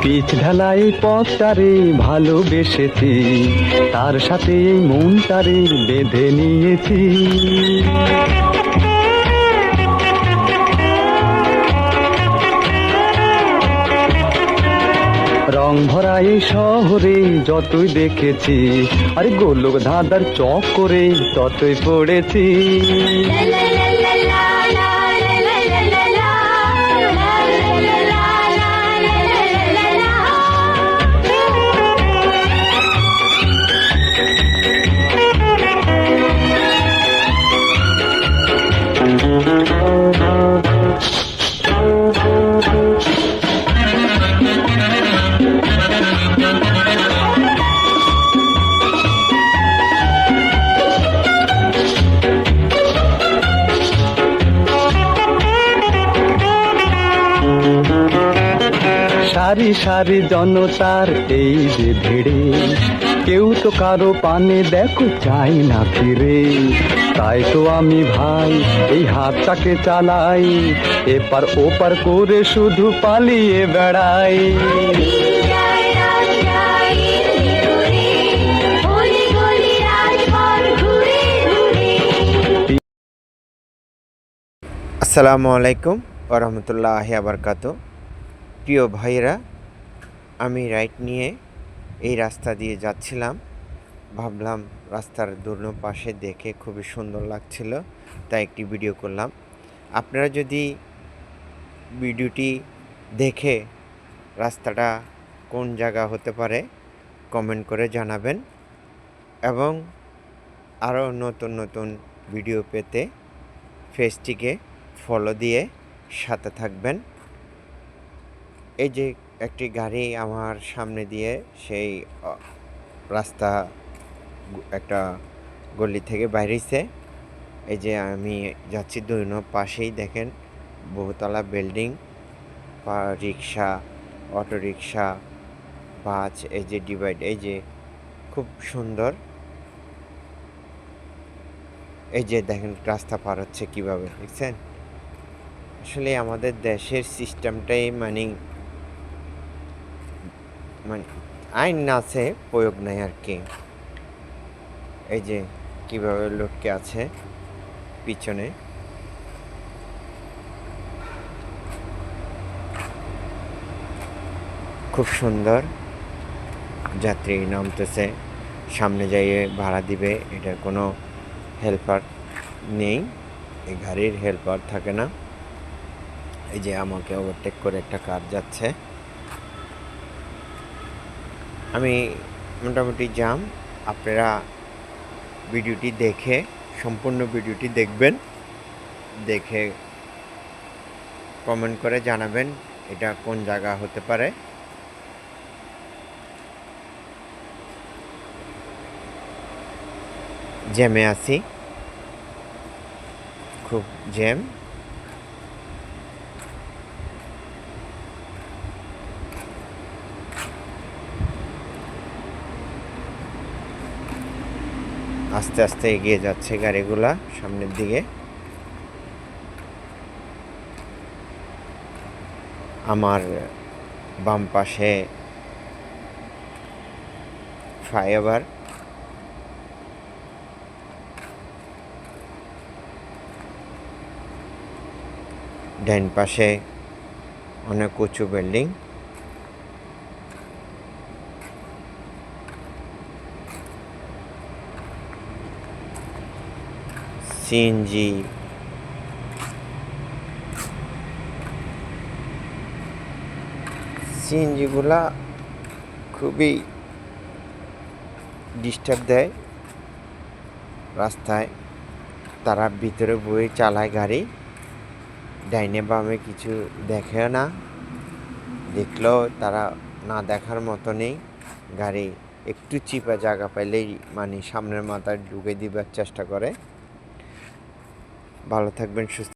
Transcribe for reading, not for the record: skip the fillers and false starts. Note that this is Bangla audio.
পিচ ঢালাই পথটারে ভালোবেসেছি, তার সাথে এই মনটারে বেঁধে নিয়েছি। রং ভরা এই শহরে যতই দেখেছি, আরে গোলক ধাঁধার চক করে ততই পড়েছি। সারি সারি জনতার এই যে ভিড়ে, কেউ তো কারো পানে দেখো চাই না ফিরে। তাই তো আমি ভাই এই হাতটাকে চালাই, এপার ওপার করে শুধু পালিয়ে বেড়াই। আসসালামু আলাইকুম ওয়া রাহমাতুল্লাহি ওয়া বারাকাতুহু। প্রিয় ভাইরা, আমি রাইড নিয়ে এই রাস্তা দিয়ে যাচ্ছিলাম। ভাবলাম রাস্তার দোনো পাশে দেখে খুবই সুন্দর লাগছিল, তাই একটি ভিডিও করলাম। আপনারা যদি ভিডিওটি দেখে রাস্তাটা কোন জায়গা হতে পারে কমেন্ট করে জানাবেন, এবং আরও নতুন নতুন ভিডিও পেতে পেজটিকে ফলো দিয়ে সাথে থাকবেন। এই যে একটি গাড়ি আমার সামনে দিয়ে সেই রাস্তা একটা গলি থেকে বাইরেছে। এই যে আমি যাচ্ছি, দুনো পাশেই দেখেন বহুতলা বিল্ডিং, বা রিক্সা, অটো রিক্সা, বাস, এই যে ডিভাইড, এই যে খুব সুন্দর। এই যে দেখেন রাস্তা পার হচ্ছে কীভাবে, দেখছেন? আসলে আমাদের দেশের সিস্টেমটাই মানে আইন আছে, প্রয়োগ নাই আর কি। এই যে কিভাবে লটকে আছে পিছনে। খুব সুন্দর। যাত্রী নামতেছে, সামনে যাইয়ে ভাড়া দিবে, এটার কোনো হেল্পার নেই, এই গাড়ির হেল্পার থাকে না। এই যে আমাকে ওভারটেক করে একটা কার যাচ্ছে। আমি মোটামুটি জাম। আপনারা ভিডিওটি দেখে সম্পূর্ণ ভিডিওটি দেখবেন, দেখে কমেন্ট করে জানাবেন এটা কোন জায়গা হতে পারে। জ্যামে আছি, খুব জ্যাম। আস্তে আস্তে এগিয়ে যাচ্ছে গাড়িগুলা সামনের দিকে। আমার বাম পাশে ফ্লাইওভার, ডান পাশে অনেক উঁচু বিল্ডিং। সিএনজিগুলা খুবই ডিস্টার্ব দেয় রাস্তায়। তারা ভিতরে বয়ে চালায় গাড়ি, ডাইনে বামে কিছু দেখেও না, দেখলেও তারা না দেখার মতো নেই। গাড়ি একটু চিপা জায়গা পাইলেই মানে সামনের মাথায় ঢুকে দিবার চেষ্টা করে। ভালো থাকবেন, সুস্থ।